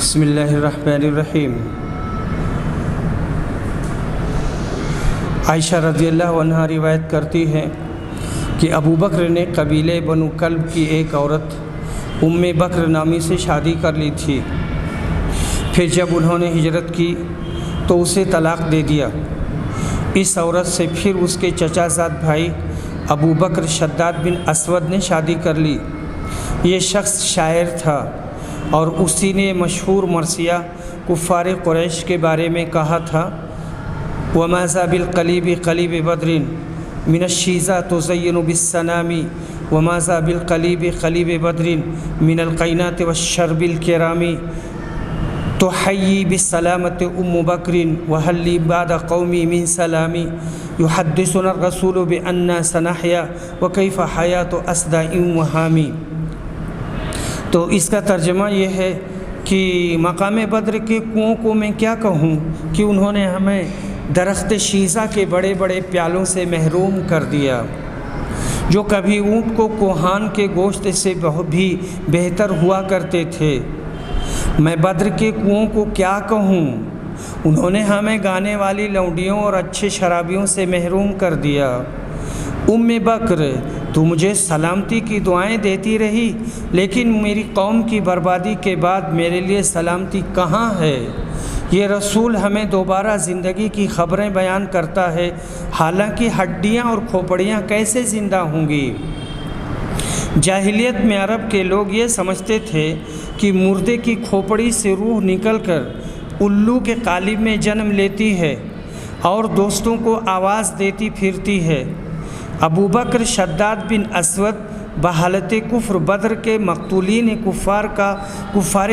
بسم اللہ الرحمن الرحیم۔ عائشہ رضی اللہ عنہا روایت کرتی ہیں کہ ابو بکر نے قبیلے بنو کلب کی ایک عورت ام بکر نامی سے شادی کر لی تھی۔ پھر جب انہوں نے ہجرت کی تو اسے طلاق دے دیا۔ اس عورت سے پھر اس کے چچا زاد بھائی ابو بکر شداد بن اسود نے شادی کر لی۔ یہ شخص شاعر تھا اور اسی نے مشہور مرثیہ کفار قریش کے بارے میں کہا تھا، وَمَا ذَا بِالْقَلِيبِ قَلِيبِ بَدْرٍ مِنَ الشِّيزَا تُزَيِّنُ بِالسَّنَامِ وَمَا ذَا بِالْقَلِيبِ قَلِيبِ بَدْرٍ مِنَ الْقَيْنَاتِ وَالشَّرْبِ الْكِرَامِ تُحَيِّي بِالسَّلَامَةِ أُمُّ بَكْرٍ وَهَلْ لِي بَعْدَ قَوْمِي مِنْ سَلَامِ يُحَدِّثُنَا الرَّسُولُ بِأَنَّا سَنَحْيَا وَكَيْفَ حَيَاةُ أَسْدَاءٍ وَهَامِ۔ تو اس کا ترجمہ یہ ہے کہ مقام بدر کے کنوؤں کو میں کیا کہوں کہ انہوں نے ہمیں درخت شیزہ کے بڑے بڑے پیالوں سے محروم کر دیا، جو کبھی اونٹ کو کوہان کے گوشت سے بھی بہتر ہوا کرتے تھے۔ میں بدر کے کنوؤں کو کیا کہوں، انہوں نے ہمیں گانے والی لونڈیوں اور اچھے شرابیوں سے محروم کر دیا۔ ام بکر، تو مجھے سلامتی کی دعائیں دیتی رہی، لیکن میری قوم کی بربادی کے بعد میرے لیے سلامتی کہاں ہے؟ یہ رسول ہمیں دوبارہ زندگی کی خبریں بیان کرتا ہے، حالانکہ ہڈیاں اور کھوپڑیاں کیسے زندہ ہوں گی؟ جاہلیت میں عرب کے لوگ یہ سمجھتے تھے کہ مردے کی کھوپڑی سے روح نکل کر الو کے قالب میں جنم لیتی ہے اور دوستوں کو آواز دیتی پھرتی ہے۔ ابو بکر شداد بن اسود بحالت کفر بدر کے مقتولین کفار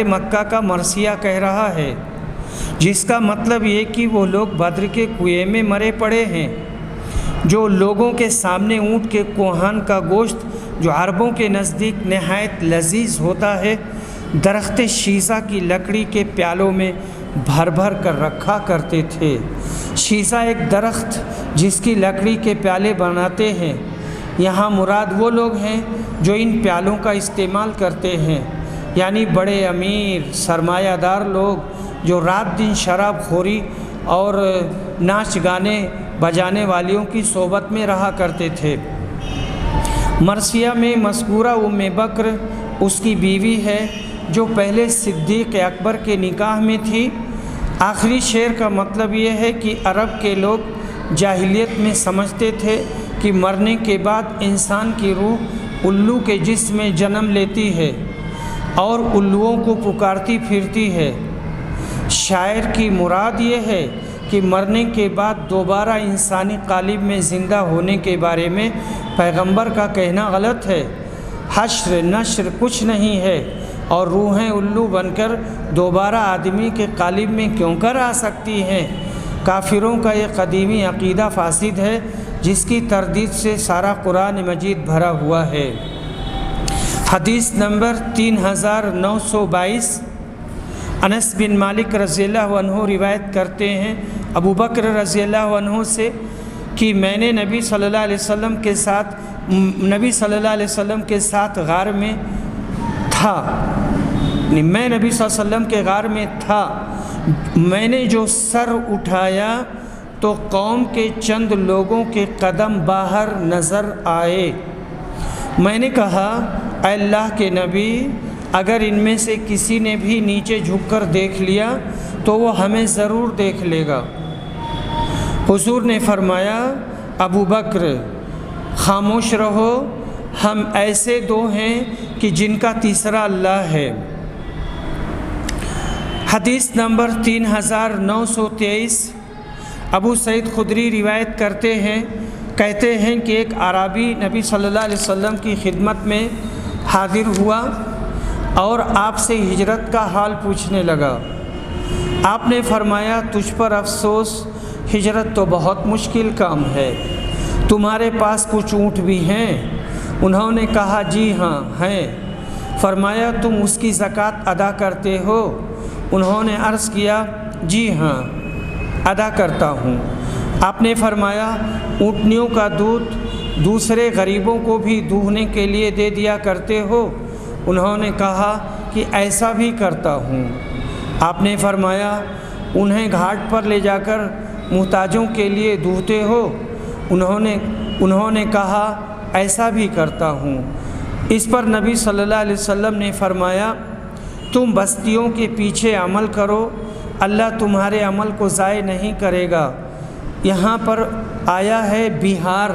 مکہ کا مرثیہ کہہ رہا ہے، جس کا مطلب یہ کہ وہ لوگ بدر کے کنویں میں مرے پڑے ہیں۔ جو لوگوں کے سامنے اونٹ کے کوہان کا گوشت، جو عربوں کے نزدیک نہایت لذیذ ہوتا ہے، درخت شیزہ کی لکڑی کے پیالوں میں بھر بھر کر رکھا کرتے تھے۔ شیزہ ایک درخت جس کی لکڑی کے پیالے بناتے ہیں، یہاں مراد وہ لوگ ہیں جو ان پیالوں کا استعمال کرتے ہیں، یعنی بڑے امیر سرمایہ دار لوگ جو رات دن شراب خوری اور ناچ گانے بجانے والیوں کی صحبت میں رہا کرتے تھے۔ مرثیہ میں مذکورہ ام بکر اس کی بیوی ہے جو پہلے صدیق اکبر کے نکاح میں تھی۔ آخری شعر کا مطلب یہ ہے کہ عرب کے لوگ جاہلیت میں سمجھتے تھے کہ مرنے کے بعد انسان کی روح الو کے جسم میں جنم لیتی ہے اور الوؤں کو پکارتی پھرتی ہے۔ شاعر کی مراد یہ ہے کہ مرنے کے بعد دوبارہ انسانی قالب میں زندہ ہونے کے بارے میں پیغمبر کا کہنا غلط ہے۔ حشر نشر کچھ نہیں ہے اور روحیں الو بن کر دوبارہ آدمی کے قالب میں کیوں کر آ سکتی ہیں؟ کافروں کا یہ قدیمی عقیدہ فاسد ہے، جس کی تردید سے سارا قرآن مجید بھرا ہوا ہے۔ حدیث نمبر 3922، انس بن مالک رضی اللہ عنہ روایت کرتے ہیں ابو بکر رضی اللہ عنہ سے کہ میں نے نبی صلی اللہ علیہ وسلم کے ساتھ غار میں تھا، میں نبی صلی اللہ علیہ وسلم کے غار میں تھا۔ میں نے جو سر اٹھایا تو قوم کے چند لوگوں کے قدم باہر نظر آئے۔ میں نے کہا، اے اللہ کے نبی، اگر ان میں سے کسی نے بھی نیچے جھک کر دیکھ لیا تو وہ ہمیں ضرور دیکھ لے گا۔ حضور نے فرمایا، ابو بکر خاموش رہو، ہم ایسے دو ہیں کہ جن کا تیسرا اللہ ہے۔ حدیث نمبر 3923، ابو سعید خدری روایت کرتے ہیں، کہتے ہیں کہ ایک اعرابی نبی صلی اللہ علیہ وسلم کی خدمت میں حاضر ہوا اور آپ سے ہجرت کا حال پوچھنے لگا۔ آپ نے فرمایا، تجھ پر افسوس، ہجرت تو بہت مشکل کام ہے، تمہارے پاس کچھ اونٹ بھی ہیں؟ انہوں نے کہا، جی ہاں ہیں۔ فرمایا، تم اس کی زکوٰۃ ادا کرتے ہو؟ انہوں نے عرض کیا، جی ہاں ادا کرتا ہوں۔ آپ نے فرمایا، اونٹنیوں کا دودھ دوسرے غریبوں کو بھی دوہنے کے لیے دے دیا کرتے ہو؟ انہوں نے کہا کہ ایسا بھی کرتا ہوں۔ آپ نے فرمایا انہیں گھاٹ پر لے جا کر محتاجوں کے لیے دھوتے ہو؟ انہوں نے کہا ایسا بھی کرتا ہوں۔ اس پر نبی صلی اللہ علیہ وسلم نے فرمایا تم بستیوں کے پیچھے عمل کرو، اللہ تمہارے عمل کو ضائع نہیں کرے گا۔ یہاں پر آیا ہے بہار،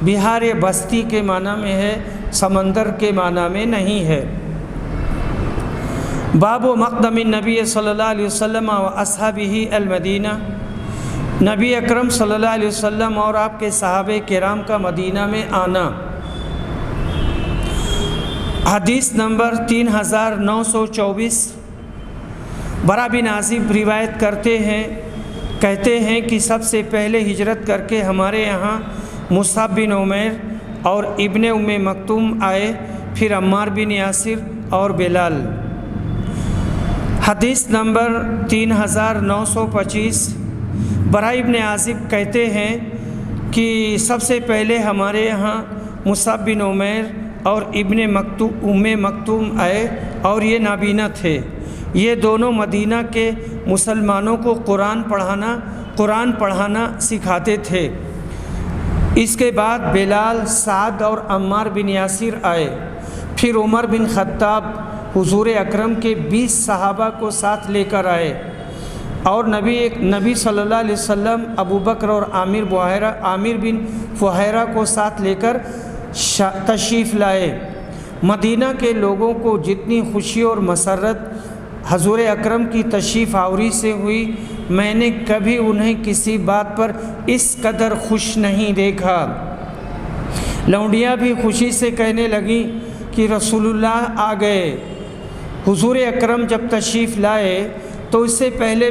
بہار یہ بستی کے معنی میں ہے، سمندر کے معنی میں نہیں ہے۔ باب مقدم النبی صلی اللہ علیہ وسلم و اصحابہ المدینہ، نبی اکرم صلی اللہ علیہ وسلم اور آپ کے صحابہ کرام کا مدینہ میں آنا۔ حدیث نمبر 3924، برا بن عازب روایت کرتے ہیں، کہتے ہیں کہ سب سے پہلے ہجرت کر کے ہمارے یہاں مصعب بن عمیر اور ابن ام مکتوم آئے، پھر عمار بن یاسر اور بلال۔ حدیث نمبر 3925، برا ابن عازب کہتے ہیں کہ سب سے پہلے ہمارے یہاں مصعب بن عمیر اور ابن ام مکتوم آئے اور یہ نابینا تھے۔ یہ دونوں مدینہ کے مسلمانوں کو قرآن پڑھانا سکھاتے تھے۔ اس کے بعد بلال، سعد اور عمار بن یاسر آئے، پھر عمر بن خطاب حضور اکرم کے 20 صحابہ کو ساتھ لے کر آئے، اور نبی صلی اللہ علیہ وسلم ابو بکر اور عامر بن فہیرہ کو ساتھ لے کر تشریف لائے۔ مدینہ کے لوگوں کو جتنی خوشی اور مسرت حضور اکرم کی تشریف آوری سے ہوئی، میں نے کبھی انہیں کسی بات پر اس قدر خوش نہیں دیکھا۔ لونڈیاں بھی خوشی سے کہنے لگیں کہ رسول اللہ آ گئے۔ حضور اکرم جب تشریف لائے تو اس سے پہلے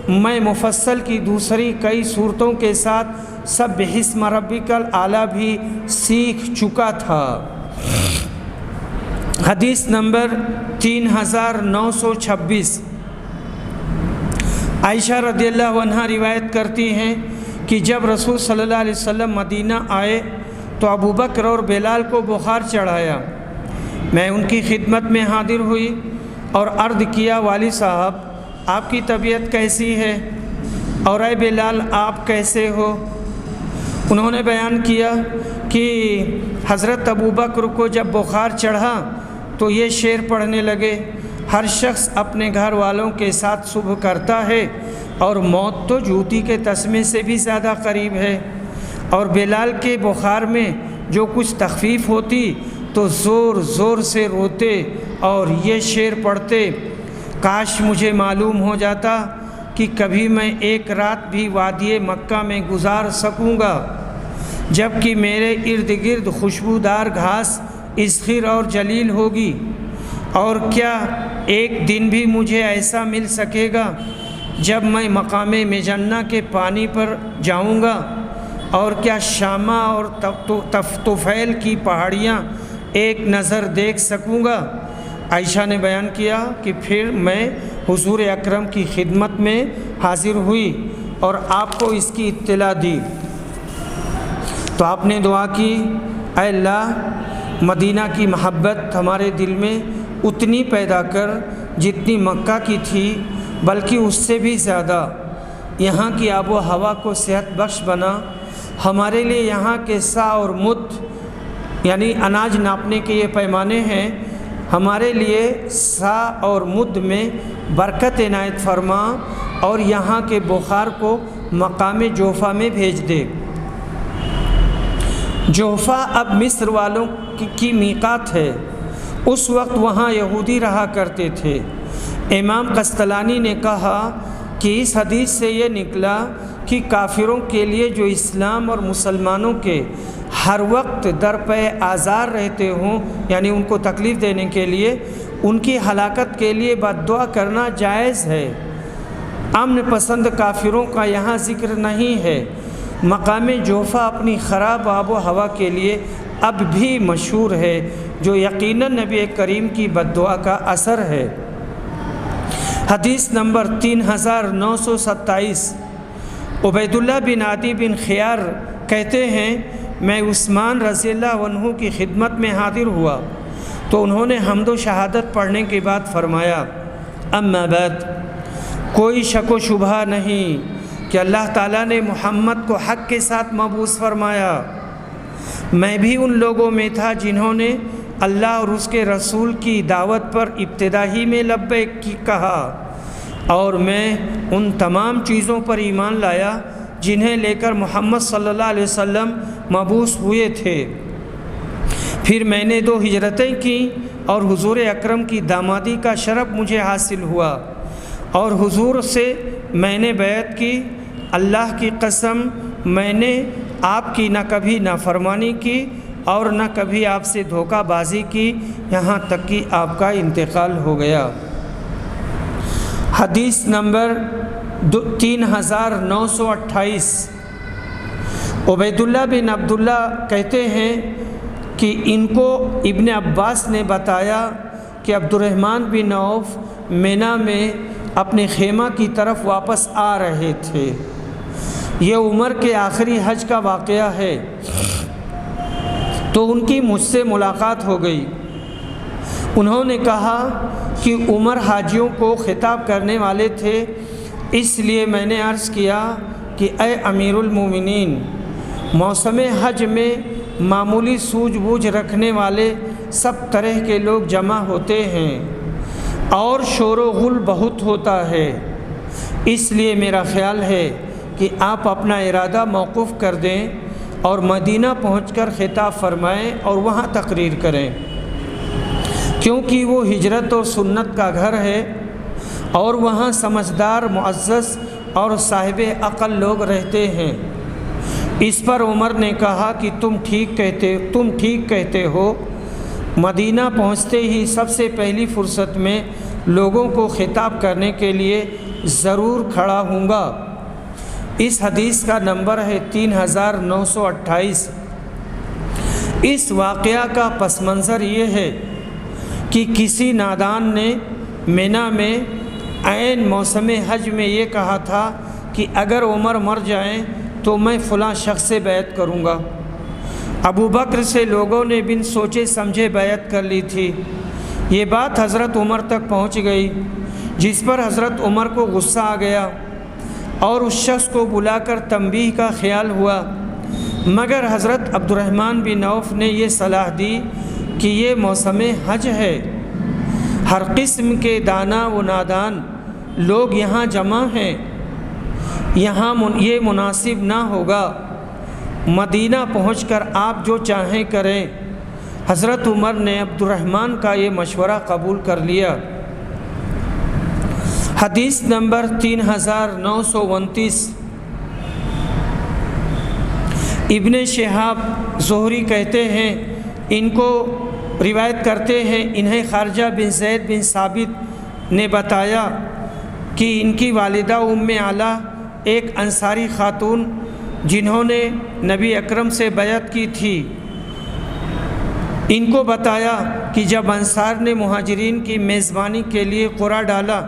میں مفصل کی دوسری کئی صورتوں کے ساتھ سبح اسم ربک الاعلی بھی سیکھ چکا تھا۔ حدیث نمبر 3926، عائشہ رضی اللہ عنہا روایت کرتی ہیں کہ جب رسول صلی اللہ علیہ وسلم مدینہ آئے تو ابو بکر اور بلال کو بخار چڑھایا۔ میں ان کی خدمت میں حاضر ہوئی اور عرض کیا والد صاحب آپ کی طبیعت کیسی ہے، اور اے بلال آپ کیسے ہو؟ انہوں نے بیان کیا کہ حضرت ابو بکر کو جب بخار چڑھا تو یہ شعر پڑھنے لگے، ہر شخص اپنے گھر والوں کے ساتھ صبح کرتا ہے اور موت تو جوتی کے تسمے سے بھی زیادہ قریب ہے، اور بلال کے بخار میں جو کچھ تخفیف ہوتی تو زور زور سے روتے اور یہ شعر پڑھتے، کاش مجھے معلوم ہو جاتا کہ کبھی میں ایک رات بھی وادی مکہ میں گزار سکوں گا جب کہ میرے ارد گرد خوشبودار گھاس اسخر اور جلیل ہوگی، اور کیا ایک دن بھی مجھے ایسا مل سکے گا جب میں مقام مجنہ کے پانی پر جاؤں گا، اور کیا شامہ اور طفیل کی پہاڑیاں ایک نظر دیکھ سکوں گا۔ عائشہ نے بیان کیا کہ پھر میں حضور اکرم کی خدمت میں حاضر ہوئی اور آپ کو اس کی اطلاع دی تو آپ نے دعا کی، اے اللہ مدینہ کی محبت ہمارے دل میں اتنی پیدا کر جتنی مکہ کی تھی، بلکہ اس سے بھی زیادہ۔ یہاں کی آب و ہوا کو صحت بخش بنا، ہمارے لیے یہاں کے سا اور مد یعنی اناج ناپنے کے یہ پیمانے ہیں، ہمارے لیے سا اور مد میں برکت عنایت فرما، اور یہاں کے بخار کو مقام جوفا میں بھیج دے۔ جوفا اب مصر والوں کی میقات ہے، اس وقت وہاں یہودی رہا کرتے تھے۔ امام قسطلانی نے کہا کہ اس حدیث سے یہ نکلا کہ کافروں کے لیے جو اسلام اور مسلمانوں کے ہر وقت درپے آزار رہتے ہوں، یعنی ان کو تکلیف دینے کے لیے، ان کی ہلاکت کے لیے بد دعا کرنا جائز ہے۔ امن پسند کافروں کا یہاں ذکر نہیں ہے۔ مقام جوفا اپنی خراب آب و ہوا کے لیے اب بھی مشہور ہے، جو یقیناً نبی کریم کی بد دعا کا اثر ہے۔ حدیث نمبر 3927، عبید اللہ بن عدی بن خیار کہتے ہیں میں عثمان رضی اللہ عنہ کی خدمت میں حاضر ہوا تو انہوں نے حمد و شہادت پڑھنے کے بعد فرمایا اما بعد، کوئی شک و شبہ نہیں کہ اللہ تعالیٰ نے محمد کو حق کے ساتھ مبعوث فرمایا۔ میں بھی ان لوگوں میں تھا جنہوں نے اللہ اور اس کے رسول کی دعوت پر ابتدا ہی میں لبیک کہا، اور میں ان تمام چیزوں پر ایمان لایا جنہیں لے کر محمد صلی اللہ علیہ وسلم مبعوث ہوئے تھے۔ پھر میں نے 2 ہجرتیں کیں اور حضور اکرم کی دامادی کا شرف مجھے حاصل ہوا، اور حضور سے میں نے بیعت کی۔ اللہ کی قسم، میں نے آپ کی نہ کبھی نافرمانی کی اور نہ کبھی آپ سے دھوکہ بازی کی، یہاں تک کہ آپ کا انتقال ہو گیا۔ حدیث نمبر 3928۔ عبید اللہ بن عبداللہ کہتے ہیں کہ ان کو ابن عباس نے بتایا کہ عبد الرحمن بن عوف مینا میں اپنے خیمہ کی طرف واپس آ رہے تھے۔ یہ عمر کے آخری حج کا واقعہ ہے۔ تو ان کی مجھ سے ملاقات ہو گئی۔ انہوں نے کہا کہ عمر حاجیوں کو خطاب کرنے والے تھے، اس لیے میں نے عرض کیا کہ اے امیر المومنین، موسم حج میں معمولی سوجھ بوجھ رکھنے والے سب طرح کے لوگ جمع ہوتے ہیں اور شور و غل بہت ہوتا ہے، اس لیے میرا خیال ہے کہ آپ اپنا ارادہ موقوف کر دیں اور مدینہ پہنچ کر خطاب فرمائیں اور وہاں تقریر کریں، کیونکہ وہ ہجرت اور سنت کا گھر ہے اور وہاں سمجھدار، معزز اور صاحب عقل لوگ رہتے ہیں۔ اس پر عمر نے کہا کہ تم ٹھیک کہتے ہو۔ مدینہ پہنچتے ہی سب سے پہلی فرصت میں لوگوں کو خطاب کرنے کے لیے ضرور کھڑا ہوں گا۔ اس حدیث کا نمبر ہے 3928۔ اس واقعہ کا پس منظر یہ ہے کہ کسی نادان نے مینا میں عین موسم حج میں یہ کہا تھا کہ اگر عمر مر جائیں تو میں فلاں شخص سے بیعت کروں گا۔ ابو بکر سے لوگوں نے بن سوچے سمجھے بیعت کر لی تھی۔ یہ بات حضرت عمر تک پہنچ گئی، جس پر حضرت عمر کو غصہ آ گیا اور اس شخص کو بلا کر تنبیہ کا خیال ہوا، مگر حضرت عبد الرحمن بن عوف نے یہ صلاح دی کہ یہ موسم حج ہے، ہر قسم کے دانا و نادان لوگ یہاں جمع ہیں، یہاں یہ مناسب نہ ہوگا، مدینہ پہنچ کر آپ جو چاہیں کریں۔ حضرت عمر نے عبد الرحمن کا یہ مشورہ قبول کر لیا۔ حدیث نمبر 3929۔ ابن شہاب زہری کہتے ہیں، ان کو روایت کرتے ہیں، انہیں خارجہ بن زید بن ثابت نے بتایا کہ ان کی والدہ ام علا ایک انصاری خاتون جنہوں نے نبی اکرم سے بیعت کی تھی، ان کو بتایا کہ جب انصار نے مہاجرین کی میزبانی کے لیے قرعہ ڈالا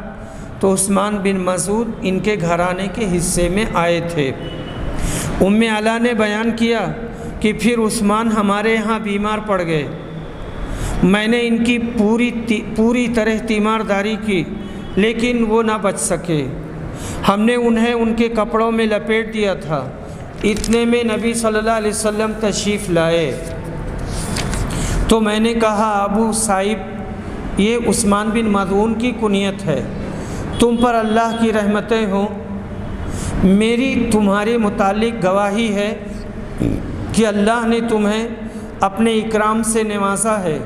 تو عثمان بن مسعود ان کے گھرانے کے حصے میں آئے تھے۔ ام علا نے بیان کیا کہ پھر عثمان ہمارے یہاں بیمار پڑ گئے، میں نے ان کی پوری طرح تیمارداری کی لیکن وہ نہ بچ سکے، ہم نے انہیں ان کے کپڑوں میں لپیٹ دیا تھا، اتنے میں نبی صلی اللہ علیہ وسلم تشریف لائے تو میں نے کہا ابو صاحب یہ عثمان بن مظعون کی کنیت ہے، تم پر اللہ کی رحمتیں ہوں، میری تمہارے متعلق گواہی ہے کہ اللہ نے تمہیں اپنے اکرام سے نوازا ہے۔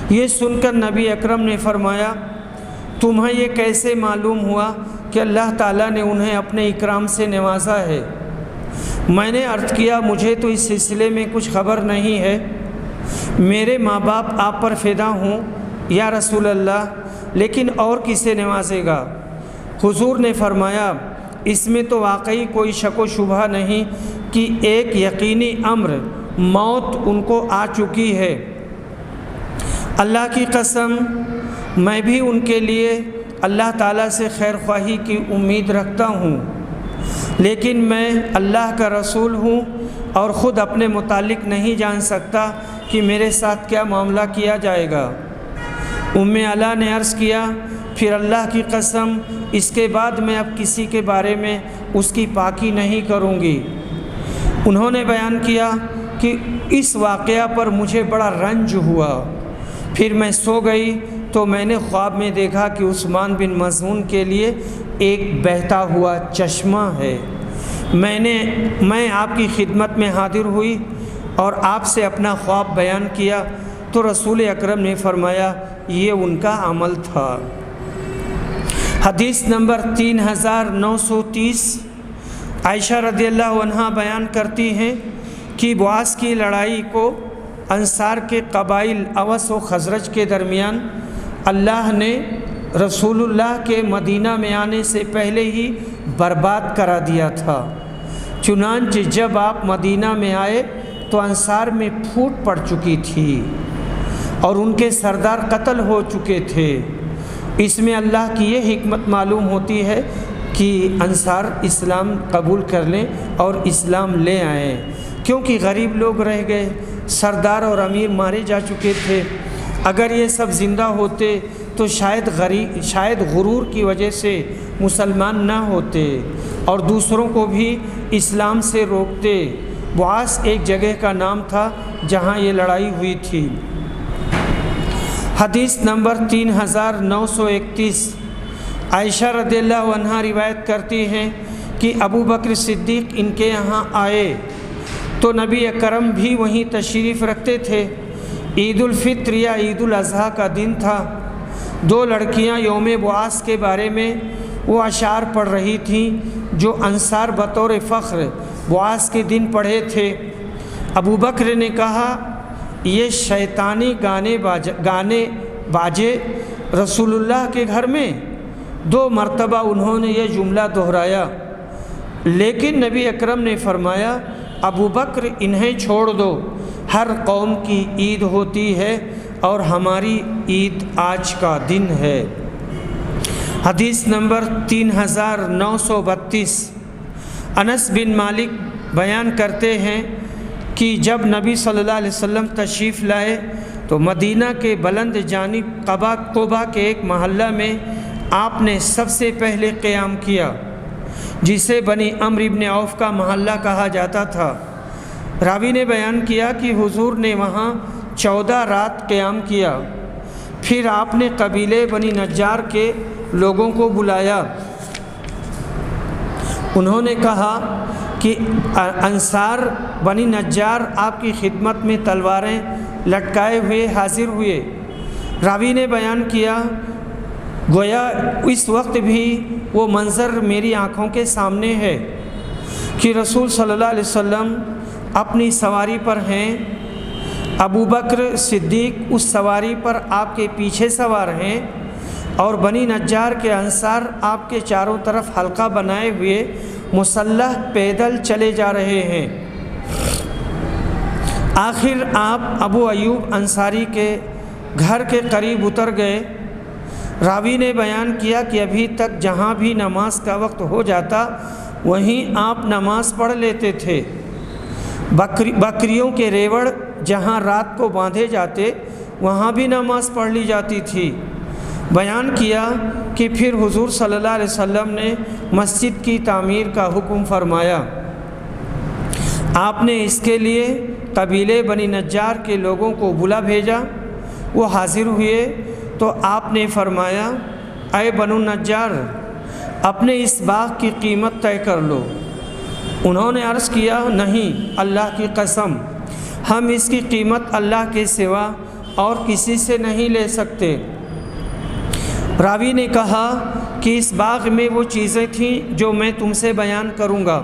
یہ سن کر نبی اکرم نے فرمایا تمہیں یہ کیسے معلوم ہوا کہ اللہ تعالیٰ نے انہیں اپنے اکرام سے نوازا ہے؟ میں نے عرض کیا مجھے تو اس سلسلے میں کچھ خبر نہیں ہے، میرے ماں باپ آپ پر فدا ہوں یا رسول اللہ، لیکن اور کسے نوازے گا؟ حضور نے فرمایا اس میں تو واقعی کوئی شک و شبہ نہیں کہ ایک یقینی امر موت ان کو آ چکی ہے، اللہ کی قسم میں بھی ان کے لیے اللہ تعالیٰ سے خیر خواہی کی امید رکھتا ہوں، لیکن میں اللہ کا رسول ہوں اور خود اپنے متعلق نہیں جان سکتا کہ میرے ساتھ کیا معاملہ کیا جائے گا؟ ام علا نے عرض کیا پھر اللہ کی قسم اس کے بعد میں اب کسی کے بارے میں اس کی پاکی نہیں کروں گی۔ انہوں نے بیان کیا کہ اس واقعہ پر مجھے بڑا رنج ہوا، پھر میں سو گئی تو میں نے خواب میں دیکھا کہ عثمان بن مظعون کے لیے ایک بہتا ہوا چشمہ ہے۔ میں آپ کی خدمت میں حاضر ہوئی اور آپ سے اپنا خواب بیان کیا تو رسول اکرم نے فرمایا یہ ان کا عمل تھا۔ حدیث نمبر 3930 عائشہ رضی اللہ عنہا بیان کرتی ہیں کہ بعث کی لڑائی کو انصار کے قبائل اوس و خزرج کے درمیان اللہ نے رسول اللہ کے مدینہ میں آنے سے پہلے ہی برباد کرا دیا تھا۔ چنانچہ جب آپ مدینہ میں آئے تو انصار میں پھوٹ پڑ چکی تھی اور ان کے سردار قتل ہو چکے تھے۔ اس میں اللہ کی یہ حکمت معلوم ہوتی ہے کہ انصار اسلام قبول کر لیں اور اسلام لے آئیں، کیونکہ غریب لوگ رہ گئے، سردار اور امیر مارے جا چکے تھے۔ اگر یہ سب زندہ ہوتے تو شاید غرور کی وجہ سے مسلمان نہ ہوتے اور دوسروں کو بھی اسلام سے روکتے۔ بعث ایک جگہ کا نام تھا جہاں یہ لڑائی ہوئی تھی۔ حدیث نمبر 3931 عائشہ رضی اللہ عنہا روایت کرتی ہیں کہ ابو بکر صدیق ان کے یہاں آئے تو نبی اکرم بھی وہیں تشریف رکھتے تھے۔ عید الفطر یا عید الاضحیٰ کا دن تھا۔ دو لڑکیاں یوم بعث کے بارے میں وہ اشعار پڑھ رہی تھیں جو انصار بطور فخر بعث کے دن پڑھے تھے۔ ابو بکر نے کہا یہ شیطانی گانے باجے رسول اللہ کے گھر میں؟ 2 مرتبہ انہوں نے یہ جملہ دہرایا، لیکن نبی اکرم نے فرمایا ابو بکر انہیں چھوڑ دو، ہر قوم کی عید ہوتی ہے اور ہماری عید آج کا دن ہے۔ حدیث نمبر 3932 انس بن مالک بیان کرتے ہیں کہ جب نبی صلی اللہ علیہ وسلم تشریف لائے تو مدینہ کے بلند جانب قبا کے ایک محلہ میں آپ نے سب سے پہلے قیام کیا، جسے بنی عمرو بن عوف کا محلہ کہا جاتا تھا۔ راوی نے بیان کیا کہ حضور نے وہاں 14 رات قیام کیا، پھر آپ نے قبیلے بنی نجار کے لوگوں کو بلایا۔ انہوں نے کہا کہ انصار بنی نجار آپ کی خدمت میں تلواریں لٹکائے ہوئے حاضر ہوئے۔ راوی نے بیان کیا گویا اس وقت بھی وہ منظر میری آنکھوں کے سامنے ہے کہ رسول صلی اللہ علیہ وسلم اپنی سواری پر ہیں، ابو بکر صدیق اس سواری پر آپ کے پیچھے سوار ہیں اور بنی نجار کے انصار آپ کے چاروں طرف حلقہ بنائے ہوئے مسلح پیدل چلے جا رہے ہیں۔ آخر آپ ابو ایوب انصاری کے گھر کے قریب اتر گئے۔ راوی نے بیان کیا کہ ابھی تک جہاں بھی نماز کا وقت ہو جاتا وہیں آپ نماز پڑھ لیتے تھے۔ بکریوں کے ریوڑ جہاں رات کو باندھے جاتے وہاں بھی نماز پڑھ لی جاتی تھی۔ بیان کیا کہ پھر حضور صلی اللہ علیہ وسلم نے مسجد کی تعمیر کا حکم فرمایا۔ آپ نے اس کے لیے قبیلے بنی نجار کے لوگوں کو بلا بھیجا۔ وہ حاضر ہوئے تو آپ نے فرمایا اے بنو نجار، اپنے اس باغ کی قیمت طے کر لو۔ انہوں نے عرض کیا نہیں، اللہ کی قسم ہم اس کی قیمت اللہ کے سوا اور کسی سے نہیں لے سکتے۔ راوی نے کہا کہ اس باغ میں وہ چیزیں تھیں جو میں تم سے بیان کروں گا۔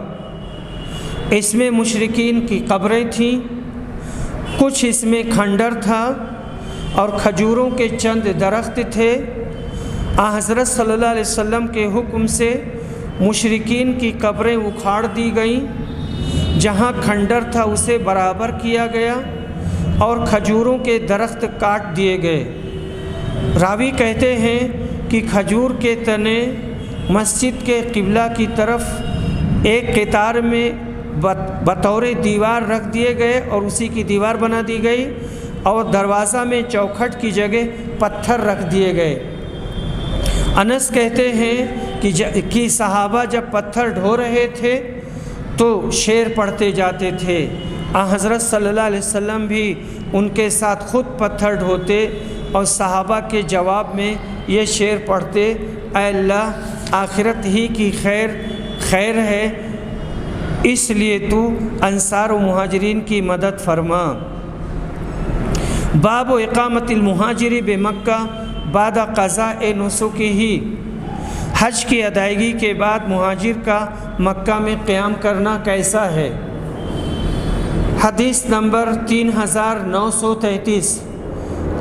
اس میں مشرکین کی قبریں تھیں، کچھ اس میں کھنڈر تھا اور کھجوروں کے چند درخت تھے۔ حضرت صلی اللہ علیہ وسلم کے حکم سے مشرکین کی قبریں اکھاڑ دی گئیں، جہاں کھنڈر تھا اسے برابر کیا گیا اور کھجوروں کے درخت کاٹ دیے گئے۔ راوی کہتے ہیں کہ کھجور کے تنے مسجد کے قبلہ کی طرف ایک قطار میں بطور دیوار رکھ دیے گئے اور اسی کی دیوار بنا دی گئی، اور دروازہ میں چوکھٹ کی جگہ پتھر رکھ دیے گئے۔ انس کہتے ہیں کہ صحابہ جب پتھر ڈھو رہے تھے تو شعر پڑھتے جاتے تھے۔ حضرت صلی اللہ علیہ وسلم بھی ان کے ساتھ خود پتھر ڈھوتے اور صحابہ کے جواب میں یہ شعر پڑھتے، اے اللہ آخرت ہی کی خیر ہے، اس لیے تو انصار و مہاجرین کی مدد فرما۔ باب و اقامت المہاجری بمکہ بعد قضاء نسکہ، حج کی ادائیگی کے بعد مہاجر کا مکہ میں قیام کرنا کیسا ہے؟ حدیث نمبر 3933،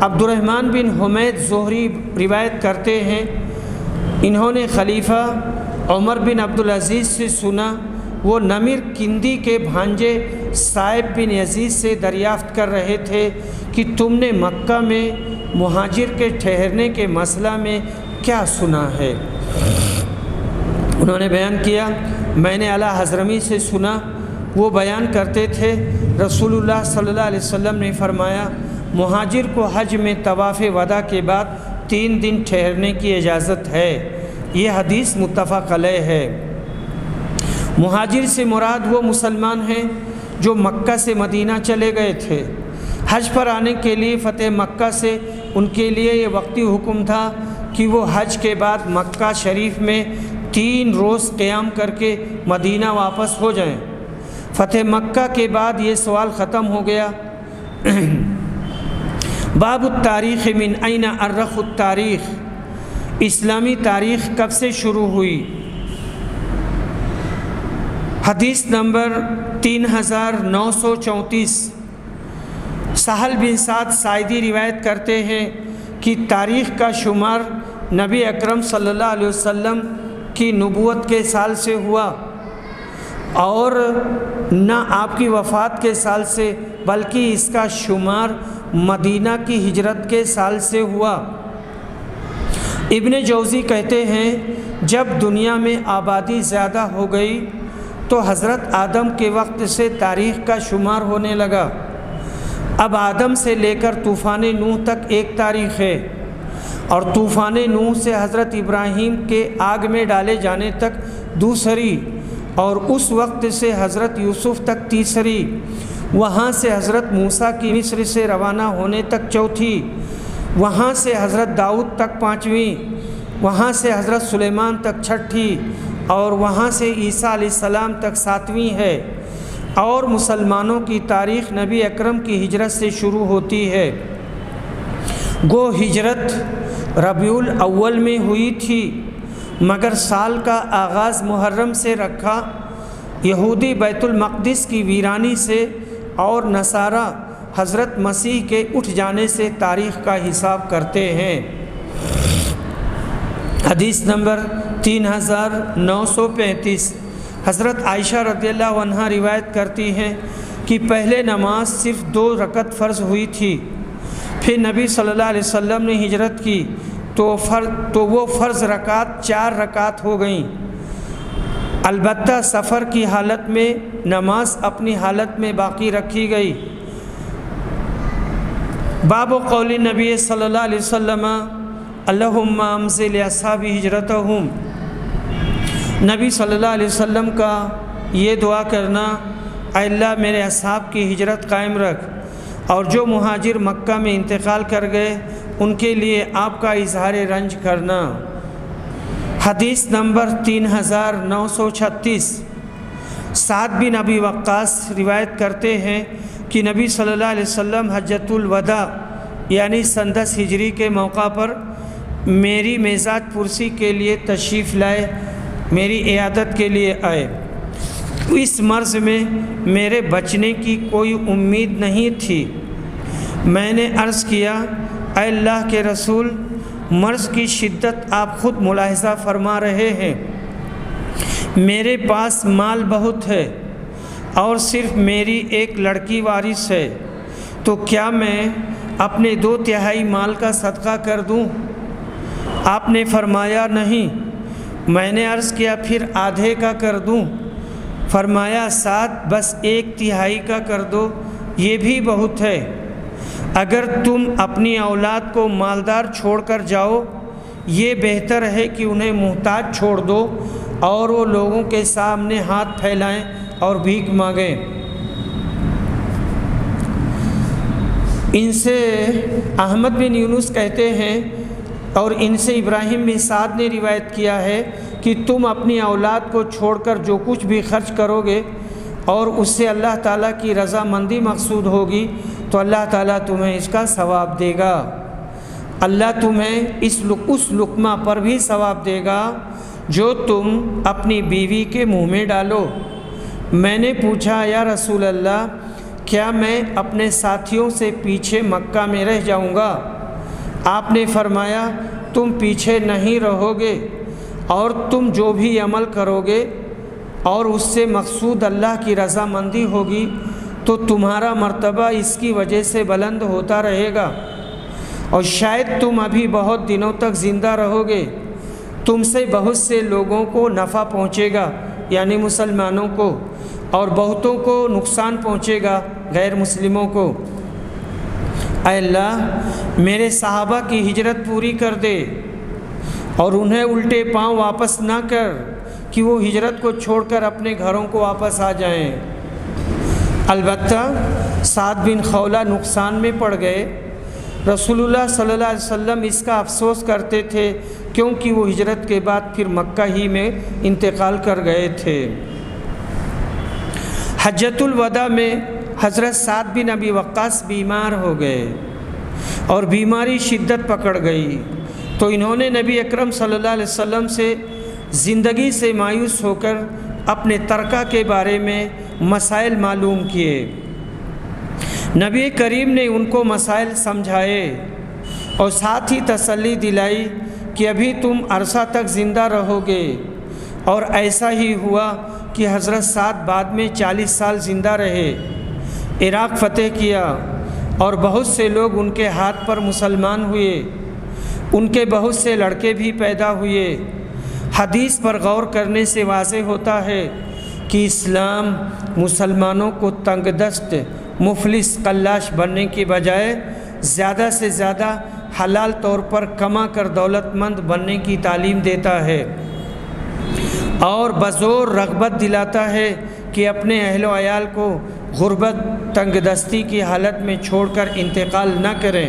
عبد الرحمن بن حمید زہری روایت کرتے ہیں، انہوں نے خلیفہ عمر بن عبدالعزیز سے سنا، وہ نمر کندی کے بھانجے صائب بن یزید سے دریافت کر رہے تھے کہ تم نے مکہ میں مہاجر کے ٹھہرنے کے مسئلہ میں کیا سنا ہے؟ انہوں نے بیان کیا، میں نے اعلیٰ حضرمی سے سنا، وہ بیان کرتے تھے رسول اللہ صلی اللہ علیہ وسلم نے فرمایا مہاجر کو حج میں طواف وداع کے بعد 3 دن ٹھہرنے کی اجازت ہے۔ یہ حدیث متفق علیہ ہے۔ مہاجر سے مراد وہ مسلمان ہیں جو مکہ سے مدینہ چلے گئے تھے۔ حج پر آنے کے لیے فتح مکہ سے ان کے لیے یہ وقتی حکم تھا کہ وہ حج کے بعد مکہ شریف میں 3 روز قیام کر کے مدینہ واپس ہو جائیں۔ فتح مکہ کے بعد یہ سوال ختم ہو گیا۔ باب التاریخ من این ارخ التاریخ، اسلامی تاریخ کب سے شروع ہوئی؟ حدیث نمبر 3934، سہل بن سعد ساعدی روایت کرتے ہیں کہ تاریخ کا شمار نبی اکرم صلی اللہ علیہ وسلم کی نبوت کے سال سے ہوا اور نہ آپ کی وفات کے سال سے، بلکہ اس کا شمار مدینہ کی ہجرت کے سال سے ہوا۔ ابن جوزی کہتے ہیں جب دنیا میں آبادی زیادہ ہو گئی تو حضرت آدم کے وقت سے تاریخ کا شمار ہونے لگا۔ اب آدم سے لے کر طوفان نوح تک ایک تاریخ ہے، اور طوفان نوح سے حضرت ابراہیم کے آگ میں ڈالے جانے تک دوسری، اور اس وقت سے حضرت یوسف تک تیسری، وہاں سے حضرت موسیٰ کی مصر سے روانہ ہونے تک چوتھی، وہاں سے حضرت داؤد تک پانچویں، وہاں سے حضرت سلیمان تک چھٹی، اور وہاں سے عیسیٰ علیہ السلام تک ساتویں ہے۔ اور مسلمانوں کی تاریخ نبی اکرم کی ہجرت سے شروع ہوتی ہے۔ گو ہجرت ربیع الاول میں ہوئی تھی، مگر سال کا آغاز محرم سے رکھا۔ یہودی بیت المقدس کی ویرانی سے اور نصارہ حضرت مسیح کے اٹھ جانے سے تاریخ کا حساب کرتے ہیں۔ حدیث نمبر 3935، حضرت عائشہ رضی اللہ عنہا روایت کرتی ہیں کہ پہلے نماز صرف 2 رکعت فرض ہوئی تھی، پھر نبی صلی اللہ علیہ وسلم نے ہجرت کی تو وہ فرض رکعت 4 رکعت ہو گئیں۔ البتہ سفر کی حالت میں نماز اپنی حالت میں باقی رکھی گئی۔ باب قول نبی صلی اللہ علیہ وسلم اللہم امزل اصحاب ہجرتہم، نبی صلی اللہ علیہ وسلم کا یہ دعا کرنا، اے اللہ میرے اصحاب کی ہجرت قائم رکھ، اور جو مہاجر مکہ میں انتقال کر گئے ان کے لیے آپ کا اظہار رنج کرنا۔ حدیث نمبر 3936، سعد بن ابی وقاص روایت کرتے ہیں کہ نبی صلی اللہ علیہ وسلم حجۃ الوداع یعنی سندس ہجری کے موقع پر میری معزات پرسی کے لیے تشریف لائے، میری عیادت کے لیے آئے۔ اس مرض میں میرے بچنے کی کوئی امید نہیں تھی۔ میں نے عرض کیا، اے اللہ کے رسول، مرض کی شدت آپ خود ملاحظہ فرما رہے ہیں، میرے پاس مال بہت ہے اور صرف میری ایک لڑکی وارث ہے، تو کیا میں اپنے 2/3 مال کا صدقہ کر دوں؟ آپ نے فرمایا نہیں۔ میں نے عرض کیا پھر آدھے کا کر دوں؟ فرمایا سعد بس 1/3 کا کر دو، یہ بھی بہت ہے۔ اگر تم اپنی اولاد کو مالدار چھوڑ کر جاؤ یہ بہتر ہے کہ انہیں محتاج چھوڑ دو اور وہ لوگوں کے سامنے ہاتھ پھیلائیں اور بھیک مانگیں۔ ان سے احمد بن یونس کہتے ہیں اور ان سے ابراہیم بن سعد نے روایت کیا ہے کہ تم اپنی اولاد کو چھوڑ کر جو کچھ بھی خرچ کرو گے اور اس سے اللہ تعالیٰ کی رضامندی مقصود ہوگی تو اللہ تعالیٰ تمہیں اس کا ثواب دے گا۔ اللہ تمہیں اس لقمہ پر بھی ثواب دے گا جو تم اپنی بیوی کے منہ میں ڈالو۔ میں نے پوچھا یا رسول اللہ کیا میں اپنے ساتھیوں سے پیچھے مکہ میں رہ جاؤں گا؟ آپ نے فرمایا تم پیچھے نہیں رہو گے اور تم جو بھی عمل کرو گے اور اس سے مقصود اللہ کی رضامندی ہوگی تو تمہارا مرتبہ اس کی وجہ سے بلند ہوتا رہے گا اور شاید تم ابھی بہت دنوں تک زندہ رہو گے۔ تم سے بہت سے لوگوں کو نفع پہنچے گا یعنی مسلمانوں کو، اور بہتوں کو نقصان پہنچے گا غیر مسلموں کو۔ اے اللہ میرے صحابہ کی ہجرت پوری کر دے اور انہیں الٹے پاؤں واپس نہ کر کہ وہ ہجرت کو چھوڑ کر اپنے گھروں کو واپس آ جائیں۔ البتہ سعد بن خولہ نقصان میں پڑ گئے۔ رسول اللہ صلی اللہ علیہ وسلم اس کا افسوس کرتے تھے کیونکہ وہ ہجرت کے بعد پھر مکہ ہی میں انتقال کر گئے تھے۔ حجۃ الوداع میں حضرت سعد بن ابی وقاص بیمار ہو گئے اور بیماری شدت پکڑ گئی تو انہوں نے نبی اکرم صلی اللہ علیہ وسلم سے زندگی سے مایوس ہو کر اپنے ترکہ کے بارے میں مسائل معلوم کیے۔ نبی کریم نے ان کو مسائل سمجھائے اور ساتھ ہی تسلی دلائی کہ ابھی تم عرصہ تک زندہ رہو گے، اور ایسا ہی ہوا کہ حضرت سعد بعد میں 40 سال زندہ رہے، عراق فتح کیا اور بہت سے لوگ ان کے ہاتھ پر مسلمان ہوئے، ان کے بہت سے لڑکے بھی پیدا ہوئے۔ حدیث پر غور کرنے سے واضح ہوتا ہے کہ اسلام مسلمانوں کو تنگ دست، مفلس، قلاش بننے کی بجائے زیادہ سے زیادہ حلال طور پر کما کر دولت مند بننے کی تعلیم دیتا ہے اور بزور رغبت دلاتا ہے کہ اپنے اہل و عیال کو غربت، تنگ دستی کی حالت میں چھوڑ کر انتقال نہ کریں،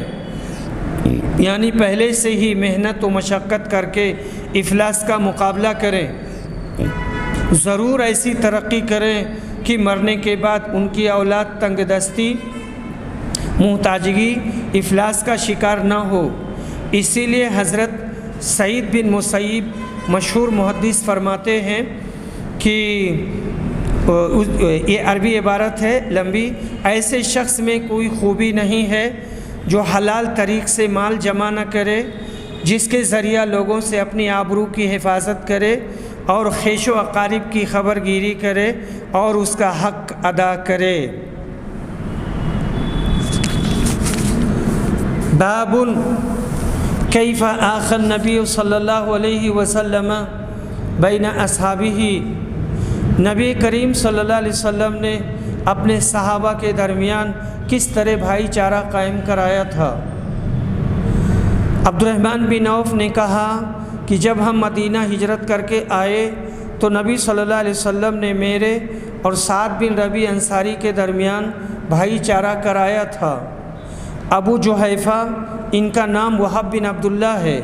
یعنی پہلے سے ہی محنت و مشقت کر کے افلاس کا مقابلہ کریں، ضرور ایسی ترقی کریں کہ مرنے کے بعد ان کی اولاد تنگ دستی، محتاجگی، افلاس کا شکار نہ ہو۔ اسی لیے حضرت سعید بن مسیب مشہور محدث فرماتے ہیں کہ یہ عربی عبارت ہے لمبی، ایسے شخص میں کوئی خوبی نہیں ہے جو حلال طریق سے مال جمع نہ کرے، جس کے ذریعہ لوگوں سے اپنی آبرو کی حفاظت کرے اور خیش و اقارب کی خبر گیری کرے اور اس کا حق ادا کرے۔ باب کیف آخى النبی صلی اللہ علیہ وسلم بین اصحابہ، نبی کریم صلی اللہ علیہ وسلم نے اپنے صحابہ کے درمیان کس طرح بھائی چارہ قائم کرایا تھا۔ عبد الرحمن بن عوف نے کہا کہ جب ہم مدینہ ہجرت کر کے آئے تو نبی صلی اللہ علیہ وسلم نے میرے اور سعد بن ربیع انصاری کے درمیان بھائی چارہ کرایا تھا۔ ابو جحیفہ، ان کا نام وہب بن عبداللہ ہے،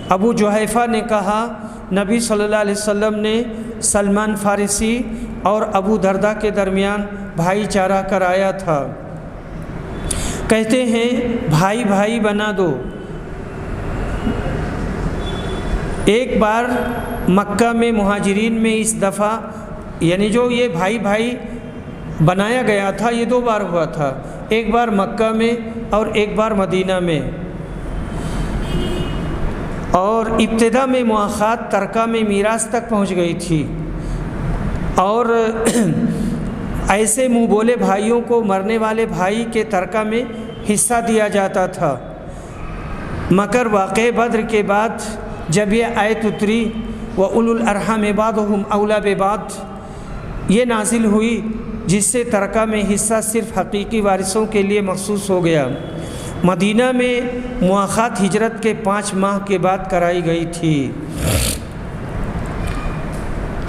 ابو جحیفہ نے کہا نبی صلی اللہ علیہ وسلم نے سلمان فارسی اور ابو دردہ کے درمیان بھائی چارہ کرایا تھا۔ کہتے ہیں بھائی بھائی بنا دو۔ ایک بار مکہ میں مہاجرین میں اس دفعہ یعنی جو یہ بھائی بھائی بنایا گیا تھا یہ 2 بار ہوا تھا، ایک بار مکہ میں اور ایک بار مدینہ میں، اور ابتدا میں مؤاخات ترکہ میں میراث تک پہنچ گئی تھی اور ایسے منہ بولے بھائیوں کو مرنے والے بھائی کے ترکہ میں حصہ دیا جاتا تھا، مگر واقع بدر کے بعد جب یہ آیت اتری وَأُولُو الْأَرْحَامِ بَعْضُهُمْ أَوْلَىٰ بِبَعْضٍ یہ نازل ہوئی، جس سے ترکہ میں حصہ صرف حقیقی وارثوں کے لیے مخصوص ہو گیا۔ مدینہ میں مؤخات ہجرت کے 5 ماہ کے بعد کرائی گئی تھی۔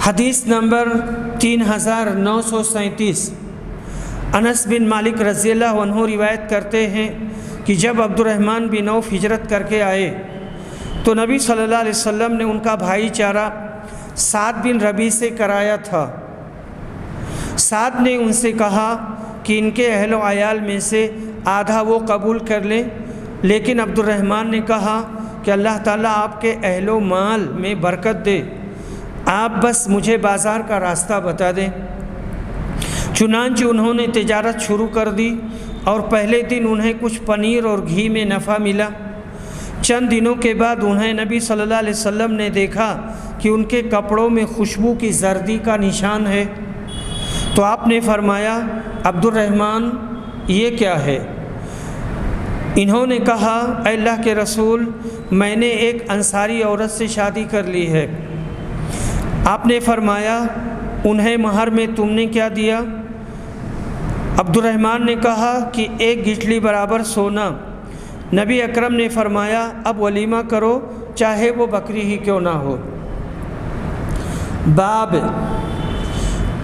حدیث نمبر 3937، انس بن مالک رضی اللہ عنہ روایت کرتے ہیں کہ جب عبد الرحمن بن عوف ہجرت کر کے آئے تو نبی صلی اللہ علیہ وسلم نے ان کا بھائی چارہ سعد بن ربیع سے کرایا تھا۔ سعد نے ان سے کہا کہ ان کے اہل و عیال میں سے آدھا وہ قبول کر لیں، لیکن عبد الرحمن نے کہا کہ اللہ تعالیٰ آپ کے اہل و مال میں برکت دے، آپ بس مجھے بازار کا راستہ بتا دیں۔ چنانچہ انہوں نے تجارت شروع کر دی اور پہلے دن انہیں کچھ پنیر اور گھی میں نفع ملا۔ چند دنوں کے بعد انہیں نبی صلی اللہ علیہ وسلم نے دیکھا کہ ان کے کپڑوں میں خوشبو کی زردی کا نشان ہے، تو آپ نے فرمایا عبد الرحمن یہ کیا ہے؟ انہوں نے کہا اے اللہ کے رسول، میں نے ایک انصاری عورت سے شادی کر لی ہے۔ آپ نے فرمایا انہیں مہر میں تم نے کیا دیا؟ عبد الرحمن نے کہا کہ 1 گٹھلی برابر سونا۔ نبی اکرم نے فرمایا اب ولیمہ کرو، چاہے وہ بکری ہی کیوں نہ ہو۔ باب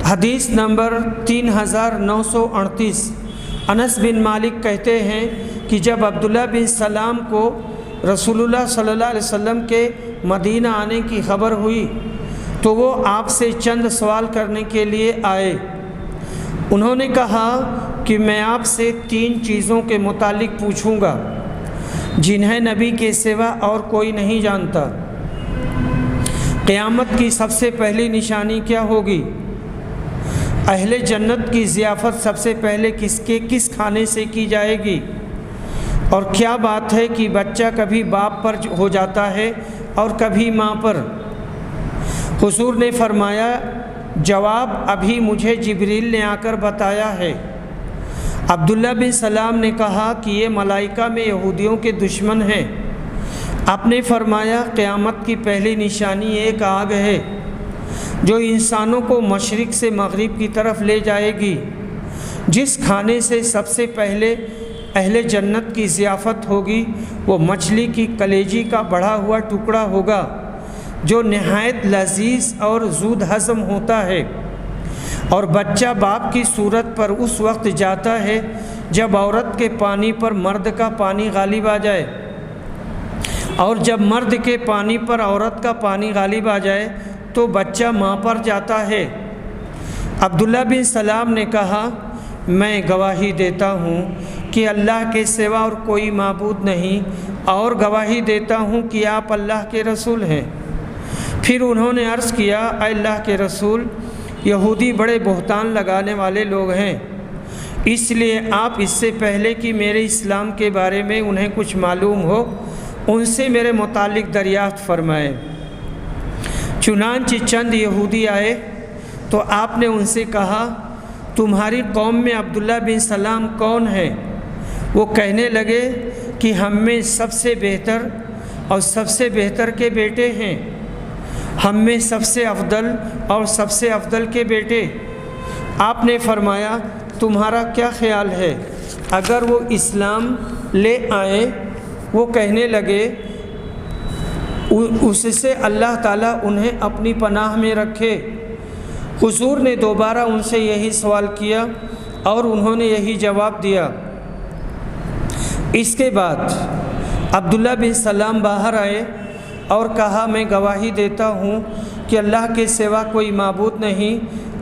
حدیث نمبر 3938، انس بن مالک کہتے ہیں کہ جب عبداللہ بن سلام کو رسول اللہ صلی اللہ علیہ وسلم کے مدینہ آنے کی خبر ہوئی تو وہ آپ سے چند سوال کرنے کے لیے آئے۔ انہوں نے کہا کہ میں آپ سے 3 چیزوں کے متعلق پوچھوں گا جنہیں نبی کے سوا اور کوئی نہیں جانتا۔ قیامت کی سب سے پہلی نشانی کیا ہوگی؟ اہل جنت کی ضیافت سب سے پہلے کس کھانے سے کی جائے گی؟ اور کیا بات ہے کہ بچہ کبھی باپ پر ہو جاتا ہے اور کبھی ماں پر؟ حضور نے فرمایا جواب ابھی مجھے جبریل نے آ کر بتایا ہے۔ عبداللہ بن سلام نے کہا کہ یہ ملائکہ میں یہودیوں کے دشمن ہیں۔ آپ نے فرمایا قیامت کی پہلی نشانی ایک آگ ہے جو انسانوں کو مشرق سے مغرب کی طرف لے جائے گی۔ جس کھانے سے سب سے پہلے اہل جنت کی ضیافت ہوگی وہ مچھلی کی کلیجی کا بڑھا ہوا ٹکڑا ہوگا جو نہایت لذیذ اور زود ہضم ہوتا ہے، اور بچہ باپ کی صورت پر اس وقت جاتا ہے جب عورت کے پانی پر مرد کا پانی غالب آ جائے، اور جب مرد کے پانی پر عورت کا پانی غالب آ جائے تو بچہ ماں پر جاتا ہے۔ عبداللہ بن سلام نے کہا میں گواہی دیتا ہوں کہ اللہ کے سوا اور کوئی معبود نہیں، اور گواہی دیتا ہوں کہ آپ اللہ کے رسول ہیں۔ پھر انہوں نے عرض کیا اے اللہ کے رسول، یہودی بڑے بہتان لگانے والے لوگ ہیں، اس لیے آپ اس سے پہلے کہ میرے اسلام کے بارے میں انہیں کچھ معلوم ہو ان سے میرے متعلق دریافت فرمائیں۔ چنانچہ چند یہودی آئے تو آپ نے ان سے کہا تمہاری قوم میں عبداللہ بن سلام کون ہے؟ وہ کہنے لگے کہ ہم میں سب سے بہتر اور سب سے بہتر کے بیٹے ہیں، ہم میں سب سے افضل اور سب سے افضل کے بیٹے۔ آپ نے فرمایا تمہارا کیا خیال ہے اگر وہ اسلام لے آئیں؟ وہ کہنے لگے اس سے اللہ تعالیٰ انہیں اپنی پناہ میں رکھے۔ حضور نے دوبارہ ان سے یہی سوال کیا اور انہوں نے یہی جواب دیا۔ اس کے بعد عبداللہ بن سلام باہر آئے اور کہا میں گواہی دیتا ہوں کہ اللہ کے سوا کوئی معبود نہیں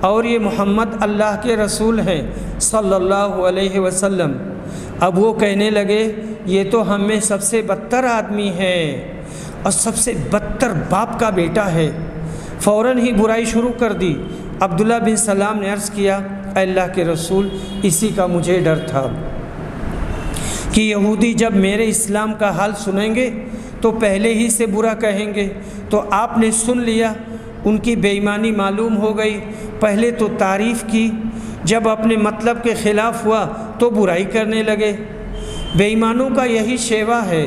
اور یہ محمد اللہ کے رسول ہیں صلی اللہ علیہ وسلم۔ اب وہ کہنے لگے یہ تو ہم میں سب سے بدتر آدمی ہے اور سب سے بدتر باپ کا بیٹا ہے۔ فوراً ہی برائی شروع کر دی۔ عبداللہ بن سلام نے عرض کیا اے اللہ کے رسول، اسی کا مجھے ڈر تھا کہ یہودی جب میرے اسلام کا حال سنیں گے تو پہلے ہی سے برا کہیں گے، تو آپ نے سن لیا۔ ان کی بے ایمانی معلوم ہو گئی۔ پہلے تو تعریف کی، جب اپنے مطلب کے خلاف ہوا تو برائی کرنے لگے۔ بے ایمانوں کا یہی شیوا ہے۔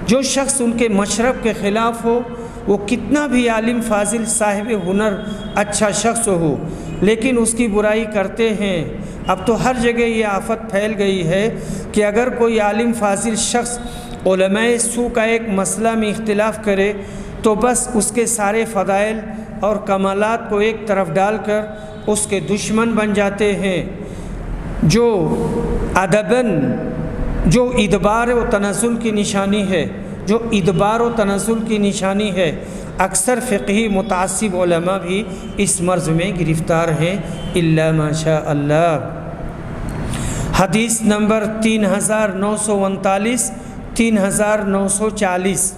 جو شخص ان کے مشرب کے خلاف ہو، وہ کتنا بھی عالم فاضل صاحب ہنر اچھا شخص ہو، لیکن اس کی برائی کرتے ہیں۔ اب تو ہر جگہ یہ آفت پھیل گئی ہے کہ اگر کوئی عالم فاضل شخص علماء سو کا ایک مسئلہ میں اختلاف کرے تو بس اس کے سارے فضائل اور کمالات کو ایک طرف ڈال کر اس کے دشمن بن جاتے ہیں، جو ادباً جو ادبار و تنزل کی نشانی ہے، جو ادبار و تنزل کی نشانی ہے۔ اکثر فقہی متعصب علماء بھی اس مرض میں گرفتار ہیں، الا ماشاء اللہ۔ حدیث نمبر 3939 3940۔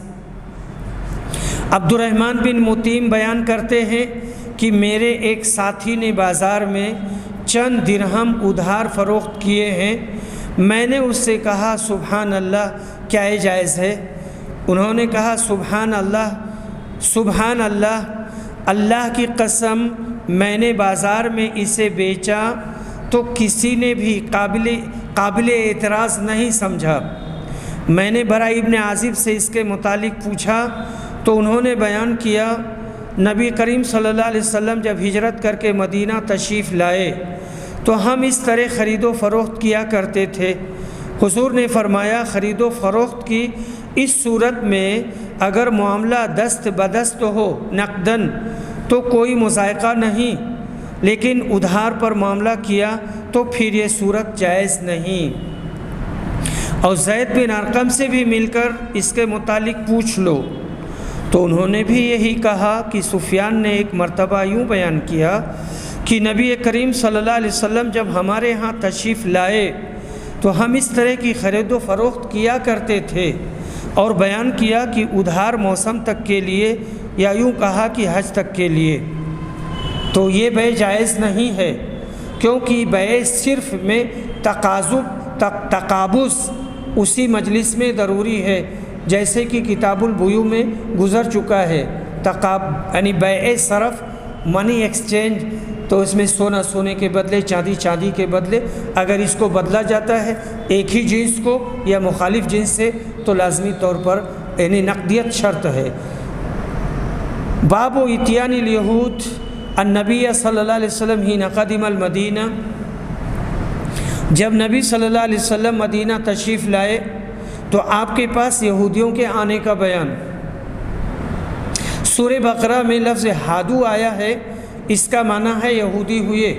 عبد الرحمن بن متیم بیان کرتے ہیں کہ میرے ایک ساتھی نے بازار میں چند درہم ادھار فروخت کیے ہیں۔ میں نے اس سے کہا سبحان اللہ، کیا یہ جائز ہے؟ انہوں نے کہا سبحان اللہ، سبحان اللہ، اللہ کی قسم میں نے بازار میں اسے بیچا تو کسی نے بھی قابل اعتراض نہیں سمجھا۔ میں نے برا ابن عازب سے اس کے متعلق پوچھا تو انہوں نے بیان کیا نبی کریم صلی اللہ علیہ وسلم جب ہجرت کر کے مدینہ تشریف لائے تو ہم اس طرح خرید و فروخت کیا کرتے تھے۔ حضور نے فرمایا خرید و فروخت کی اس صورت میں اگر معاملہ دست بدست ہو نقدن تو کوئی مذائقہ نہیں، لیکن ادھار پر معاملہ کیا تو پھر یہ صورت جائز نہیں۔ اور زید بن ارقم سے بھی مل کر اس کے متعلق پوچھ لو، تو انہوں نے بھی یہی کہا کہ سفیان نے ایک مرتبہ یوں بیان کیا کہ نبی کریم صلی اللہ علیہ وسلم جب ہمارے ہاں تشریف لائے تو ہم اس طرح کی خرید و فروخت کیا کرتے تھے، اور بیان کیا کہ ادھار موسم تک کے لیے یا یوں کہا کہ حج تک کے لیے، تو یہ بیع جائز نہیں ہے، کیونکہ بیع صرف میں تقابض اسی مجلس میں ضروری ہے، جیسے کہ کتاب البیوع میں گزر چکا ہے۔ یعنی بیع صرف، منی ایکسچینج، تو اس میں سونا سونے کے بدلے، چاندی چاندی کے بدلے اگر اس کو بدلا جاتا ہے ایک ہی جنس کو یا مخالف جنس سے تو لازمی طور پر یعنی نقدیت شرط ہے۔ باب اتیان الیہود النبی صلی اللہ علیہ وسلم حین قدم المدینہ، جب نبی صلی اللہ علیہ وسلم مدینہ تشریف لائے تو آپ کے پاس یہودیوں کے آنے کا بیان۔ سورہ بقرہ میں لفظ ہادو آیا ہے، اس کا معنی ہے یہودی ہوئے،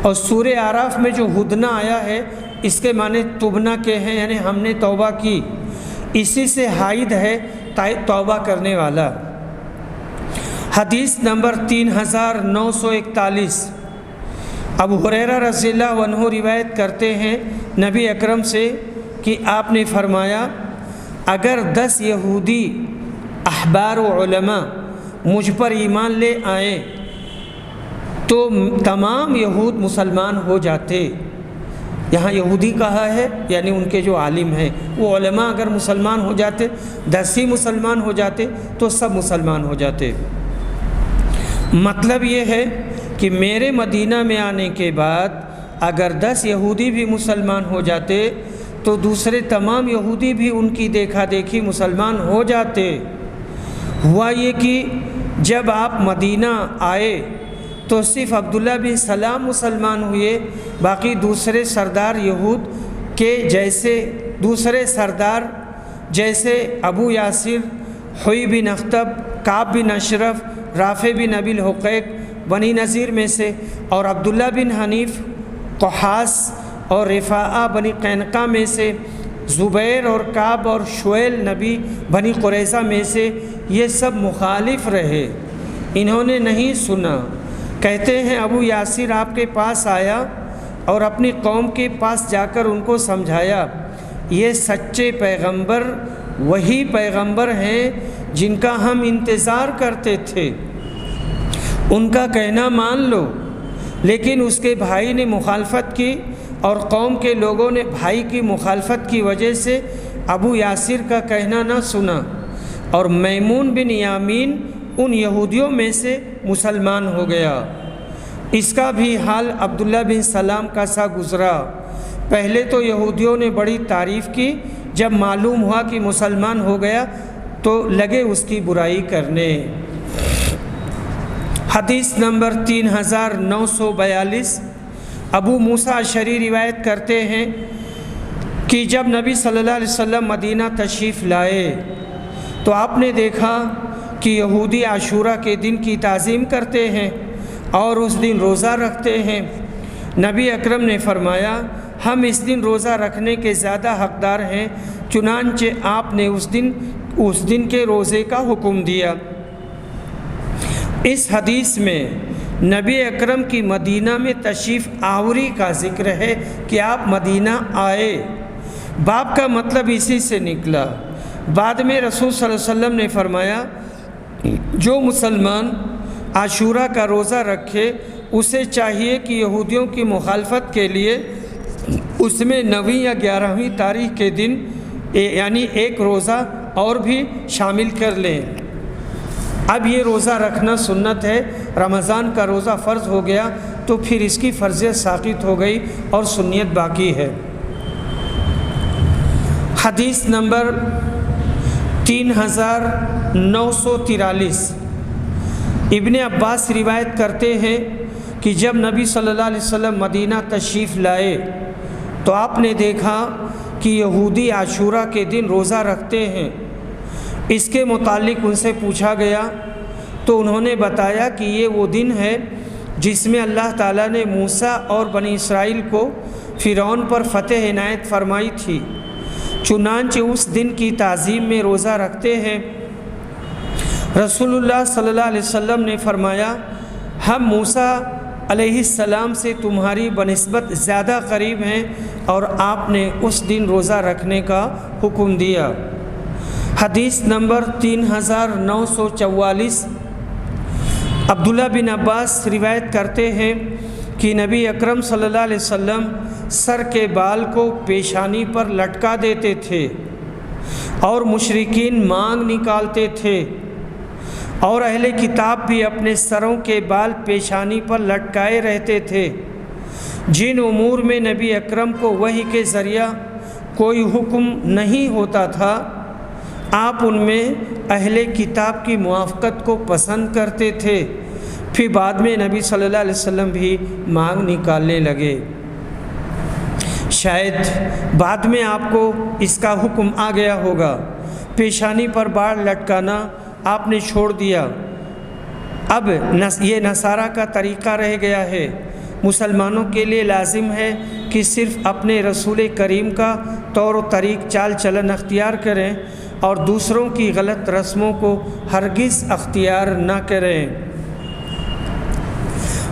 اور سورہ اعراف میں جو ہدنا آیا ہے اس کے معنی تبنا کے ہیں، یعنی ہم نے توبہ کی، اسی سے حائد ہے توبہ کرنے والا۔ حدیث نمبر 3941۔ ابو ہریرہ رضی اللہ عنہ روایت کرتے ہیں نبی اکرم سے کہ آپ نے فرمایا اگر 10 یہودی احبار و علماء مجھ پر ایمان لے آئیں تو تمام یہود مسلمان ہو جاتے۔ یہاں یہودی کہا ہے یعنی ان کے جو عالم ہیں، وہ علماء اگر مسلمان ہو جاتے، 10 ہی مسلمان ہو جاتے تو سب مسلمان ہو جاتے۔ مطلب یہ ہے کہ میرے مدینہ میں آنے کے بعد اگر 10 یہودی بھی مسلمان ہو جاتے تو دوسرے تمام یہودی بھی ان کی دیکھا دیکھی مسلمان ہو جاتے۔ ہوا یہ کہ جب آپ مدینہ آئے تو صرف عبداللہ بن سلام مسلمان ہوئے، باقی دوسرے سردار یہود کے جیسے دوسرے سردار جیسے ابو یاسر، حوی بن اخطب، کعب بن اشرف، رافع بن ابی الحقیق بنی نذیر میں سے، اور عبداللہ بن حنیف قحاس اور رفاعہ بنی قینقاع میں سے، زبیر اور کعب اور شعیل نبی بنی قریظہ میں سے، یہ سب مخالف رہے، انہوں نے نہیں سنا۔ کہتے ہیں ابو یاسر آپ کے پاس آیا اور اپنی قوم کے پاس جا کر ان کو سمجھایا یہ سچے پیغمبر وہی پیغمبر ہیں جن کا ہم انتظار کرتے تھے، ان کا کہنا مان لو۔ لیکن اس کے بھائی نے مخالفت کی اور قوم کے لوگوں نے بھائی کی مخالفت کی وجہ سے ابو یاسر کا کہنا نہ سنا، اور میمون بن یامین ان یہودیوں میں سے مسلمان ہو گیا۔ اس کا بھی حال عبداللہ بن سلام کا سا گزرا۔ پہلے تو یہودیوں نے بڑی تعریف کی، جب معلوم ہوا کہ مسلمان ہو گیا تو لگے اس کی برائی کرنے۔ حدیث نمبر 3942۔ ابو موسیٰ اشعری روایت کرتے ہیں کہ جب نبی صلی اللہ علیہ وسلم مدینہ تشریف لائے تو آپ نے دیکھا کہ یہودی عاشوراء کے دن کی تعظیم کرتے ہیں اور اس دن روزہ رکھتے ہیں۔ نبی اکرم نے فرمایا ہم اس دن روزہ رکھنے کے زیادہ حقدار ہیں، چنانچہ آپ نے اس دن کے روزے کا حکم دیا۔ اس حدیث میں نبی اکرم کی مدینہ میں تشریف آوری کا ذکر ہے کہ آپ مدینہ آئے، باب کا مطلب اسی سے نکلا۔ بعد میں رسول صلی اللہ علیہ وسلم نے فرمایا جو مسلمان عاشوراء کا روزہ رکھے اسے چاہیے کہ یہودیوں کی مخالفت کے لیے اس میں 9ویں یا 11ویں تاریخ کے دن یعنی ایک روزہ اور بھی شامل کر لیں۔ اب یہ روزہ رکھنا سنت ہے، رمضان کا روزہ فرض ہو گیا تو پھر اس کی فرضیت ساقط ہو گئی اور سنیت باقی ہے۔ حدیث نمبر 3943 ابن عباس روایت کرتے ہیں کہ جب نبی صلی اللہ علیہ وسلم مدینہ تشریف لائے تو آپ نے دیکھا کہ یہودی عاشوراء کے دن روزہ رکھتے ہیں۔ اس کے متعلق ان سے پوچھا گیا تو انہوں نے بتایا کہ یہ وہ دن ہے جس میں اللہ تعالیٰ نے موسیٰ اور بنی اسرائیل کو فرعون پر فتح عنایت فرمائی تھی، چنانچہ اس دن کی تعظیم میں روزہ رکھتے ہیں۔ رسول اللہ صلی اللہ علیہ وسلم نے فرمایا ہم موسیٰ علیہ السلام سے تمہاری بنسبت زیادہ قریب ہیں، اور آپ نے اس دن روزہ رکھنے کا حکم دیا۔ حدیث نمبر 3944 عبداللہ بن عباس روایت کرتے ہیں کہ نبی اکرم صلی اللہ علیہ وسلم سر کے بال کو پیشانی پر لٹکا دیتے تھے اور مشرکین مانگ نکالتے تھے، اور اہل کتاب بھی اپنے سروں کے بال پیشانی پر لٹکائے رہتے تھے۔ جن امور میں نبی اکرم کو وحی کے ذریعہ کوئی حکم نہیں ہوتا تھا آپ ان میں اہل کتاب کی موافقت کو پسند کرتے تھے۔ پھر بعد میں نبی صلی اللہ علیہ وسلم بھی مانگ نکالنے لگے۔ شاید بعد میں آپ کو اس کا حکم آ گیا ہوگا، پیشانی پر بال لٹکانا آپ نے چھوڑ دیا۔ اب یہ نصارہ کا طریقہ رہ گیا ہے۔ مسلمانوں کے لیے لازم ہے کہ صرف اپنے رسول کریم کا طور و طریق چال چلن اختیار کریں اور دوسروں کی غلط رسموں کو ہرگز اختیار نہ کریں۔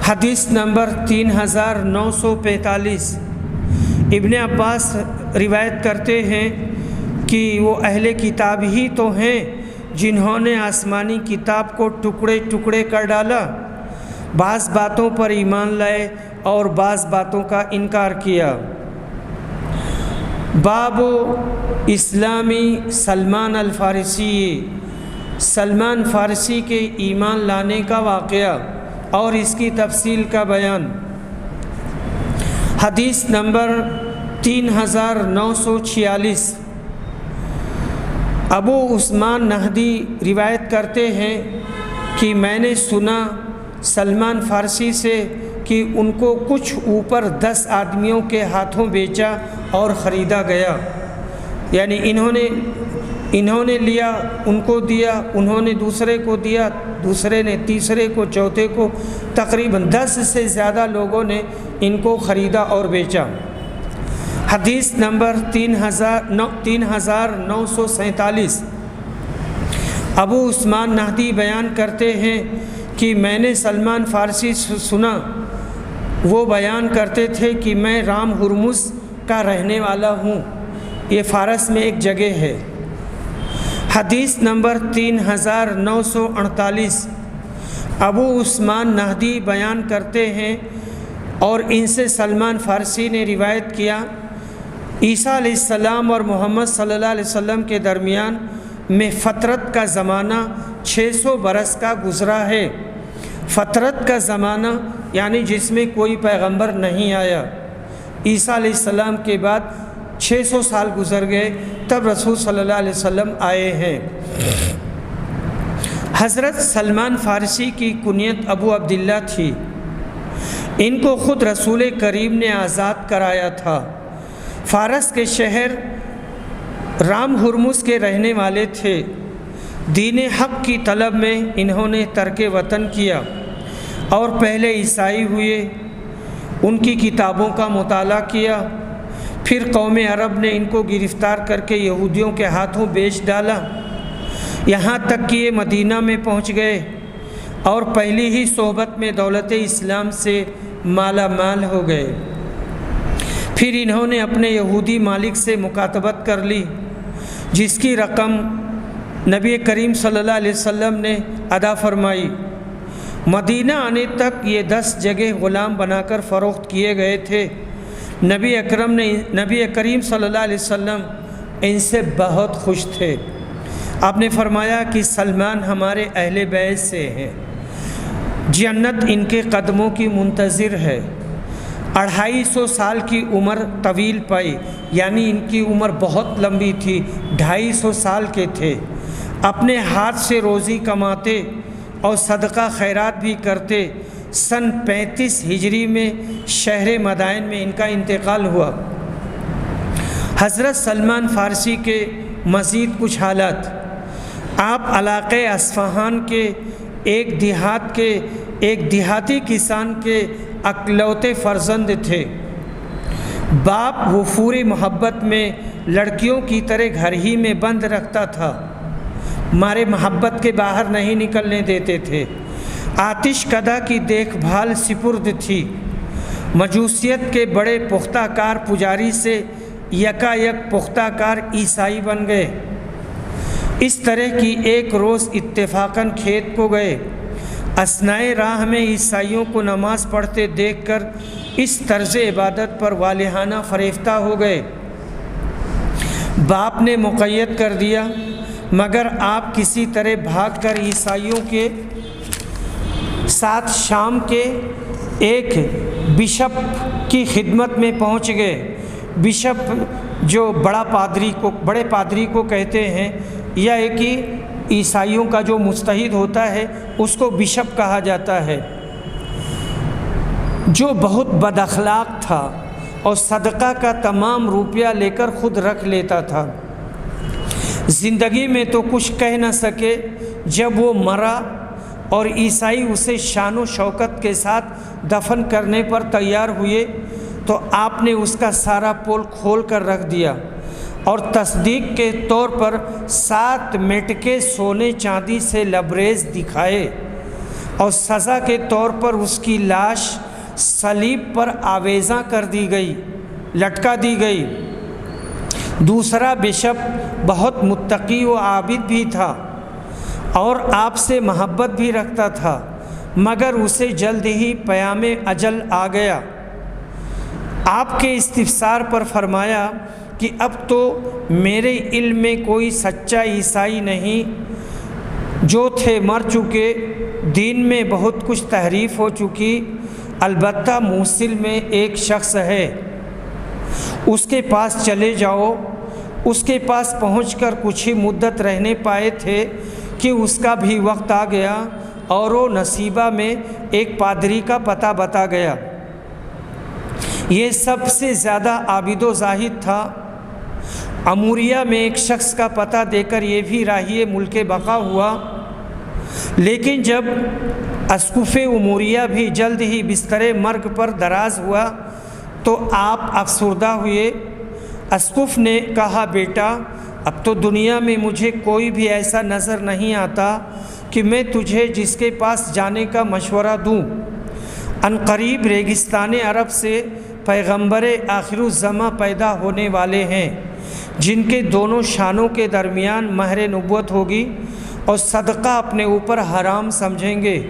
حدیث نمبر 3945 ابن عباس روایت کرتے ہیں کہ وہ اہل کتاب ہی تو ہیں جنہوں نے آسمانی کتاب کو ٹکڑے ٹکڑے کر ڈالا، بعض باتوں پر ایمان لائے اور بعض باتوں کا انکار کیا۔ باب اسلامی سلمان الفارسی، سلمان فارسی کے ایمان لانے کا واقعہ اور اس کی تفصیل کا بیان۔ حدیث نمبر 3946 ابو عثمان نہدی روایت کرتے ہیں کہ میں نے سنا سلمان فارسی سے کہ ان کو کچھ اوپر 10 آدمیوں کے ہاتھوں بیچا اور خریدا گیا، یعنی انہوں نے لیا، ان کو دیا، انہوں نے دوسرے کو دیا، دوسرے نے تیسرے کو، چوتھے کو، تقریباً 10 سے زیادہ لوگوں نے ان کو خریدا اور بیچا۔ حدیث نمبر 3947 ابو عثمان نہدی بیان کرتے ہیں کہ میں نے سلمان فارسی سنا، وہ بیان کرتے تھے کہ میں رام ہرمز کا رہنے والا ہوں، یہ فارس میں ایک جگہ ہے۔ حدیث نمبر 3948 ابو عثمان نہدی بیان کرتے ہیں اور ان سے سلمان فارسی نے روایت کیا، عیسیٰ علیہ السلام اور محمد صلی اللہ علیہ وسلم کے درمیان میں فترت کا زمانہ 600 برس کا گزرا ہے۔ فترت کا زمانہ یعنی جس میں کوئی پیغمبر نہیں آیا، عیسیٰ علیہ السلام کے بعد 600 سال گزر گئے، تب رسول صلی اللہ علیہ وسلم آئے ہیں۔ حضرت سلمان فارسی کی کنیت ابو عبداللہ تھی۔ ان کو خود رسول کریم نے آزاد کرایا تھا۔ فارس کے شہر رام ہرمز کے رہنے والے تھے۔ دین حق کی طلب میں انہوں نے ترک وطن کیا اور پہلے عیسائی ہوئے، ان کی کتابوں کا مطالعہ کیا، پھر قوم عرب نے ان کو گرفتار کر کے یہودیوں کے ہاتھوں بیچ ڈالا، یہاں تک کہ یہ مدینہ میں پہنچ گئے اور پہلی ہی صحبت میں دولت اسلام سے مالا مال ہو گئے۔ پھر انہوں نے اپنے یہودی مالک سے مکاتبت کر لی، جس کی رقم نبی کریم صلی اللہ علیہ وسلم نے ادا فرمائی۔ مدینہ آنے تک یہ 10 جگہ غلام بنا کر فروخت کیے گئے تھے۔ نبی کریم صلی اللہ علیہ وسلم ان سے بہت خوش تھے۔ آپ نے فرمایا کہ سلمان ہمارے اہل بیت سے ہیں، جنت ان کے قدموں کی منتظر ہے۔ 250 سال کی عمر طویل پائی، یعنی ان کی عمر بہت لمبی تھی، 250 سال کے تھے۔ اپنے ہاتھ سے روزی کماتے اور صدقہ خیرات بھی کرتے۔ سن 35 ہجری میں شہر مدائن میں ان کا انتقال ہوا۔ حضرت سلمان فارسی کے مزید کچھ حالات: آپ علاقے اصفہان کے ایک دیہاتی کسان کے اکلوتے فرزند تھے۔ باپ وفور محبت میں لڑکیوں کی طرح گھر ہی میں بند رکھتا تھا، مارے محبت کے باہر نہیں نکلنے دیتے تھے۔ آتش کدہ کی دیکھ بھال سپرد تھی۔ مجوسیت کے بڑے پختہ کار پجاری سے یکایک پختہ کار عیسائی بن گئے۔ اس طرح کی ایک روز اتفاقاً کھیت کو گئے۔ اثنائے راہ میں عیسائیوں کو نماز پڑھتے دیکھ کر اس طرز عبادت پر والہانہ فریفتہ ہو گئے۔ باپ نے مقید کر دیا، مگر آپ کسی طرح بھاگ کر عیسائیوں کے ساتھ شام کے ایک بشپ کی خدمت میں پہنچ گئے۔ بشپ جو بڑے پادری کو کہتے ہیں، یا ایک ہی عیسائیوں کا جو مجتہد ہوتا ہے اس کو بشپ کہا جاتا ہے، جو بہت بد اخلاق تھا اور صدقہ کا تمام روپیہ لے کر خود رکھ لیتا تھا۔ زندگی میں تو کچھ کہہ نہ سکے۔ جب وہ مرا اور عیسائی اسے شان و شوکت کے ساتھ دفن کرنے پر تیار ہوئے تو آپ نے اس کا سارا پول کھول کر رکھ دیا اور تصدیق کے طور پر 7 میٹکے سونے چاندی سے لبریز دکھائے، اور سزا کے طور پر اس کی لاش صلیب پر آویزاں کر دی گئی، لٹکا دی گئی۔ دوسرا بشپ بہت متقی و عابد بھی تھا اور آپ سے محبت بھی رکھتا تھا، مگر اسے جلد ہی پیام اجل آ گیا۔ آپ کے استفسار پر فرمایا کہ اب تو میرے علم میں کوئی سچا عیسائی نہیں، جو تھے مر چکے، دین میں بہت کچھ تحریف ہو چکی، البتہ موصل میں ایک شخص ہے، اس کے پاس چلے جاؤ۔ اس کے پاس پہنچ کر کچھ ہی مدت رہنے پائے تھے کہ اس کا بھی وقت آ گیا اور وہ نصیبہ میں ایک پادری کا پتہ بتا گیا۔ یہ سب سے زیادہ عابد و زاہد تھا۔ اموریہ میں ایک شخص کا پتہ دے کر یہ بھی راہی ملک بقا ہوا، لیکن جب اسقف اموریہ بھی جلد ہی بستر مرگ پر دراز ہوا تو آپ افسردہ ہوئے۔ اسقف نے کہا، بیٹا، اب تو دنیا میں مجھے کوئی بھی ایسا نظر نہیں آتا کہ میں تجھے جس کے پاس جانے کا مشورہ دوں۔ عنقریب ریگستان عرب سے پیغمبر آخر الزماں پیدا ہونے والے ہیں، جن کے دونوں شانوں کے درمیان مہر نبوت ہوگی اور صدقہ اپنے اوپر حرام سمجھیں گے۔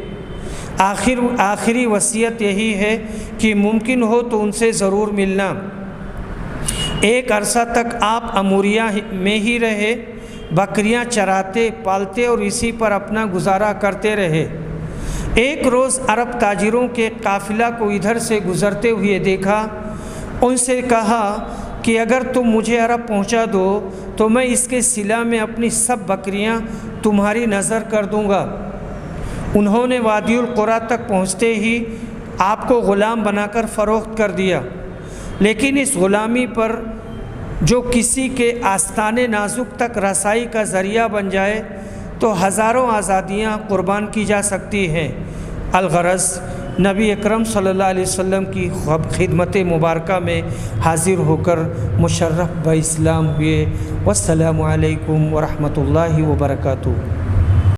آخری وصیت یہی ہے کہ ممکن ہو تو ان سے ضرور ملنا۔ ایک عرصہ تک آپ اموریہ میں ہی رہے، بکریاں چراتے پالتے اور اسی پر اپنا گزارا کرتے رہے۔ ایک روز عرب تاجروں کے قافلہ کو ادھر سے گزرتے ہوئے دیکھا۔ ان سے کہا کہ اگر تم مجھے عرب پہنچا دو تو میں اس کے صلہ میں اپنی سب بکریاں تمہاری نظر کر دوں گا۔ انہوں نے وادی القریٰ تک پہنچتے ہی آپ کو غلام بنا کر فروخت کر دیا، لیکن اس غلامی پر جو کسی کے آستانے نازک تک رسائی کا ذریعہ بن جائے تو ہزاروں آزادیاں قربان کی جا سکتی ہیں۔ الغرض نبی اکرم صلی اللہ علیہ وسلم کی خدمت مبارکہ میں حاضر ہو کر مشرف باسلام ہوئے۔ والسلام علیکم ورحمۃ اللہ وبرکاتہ۔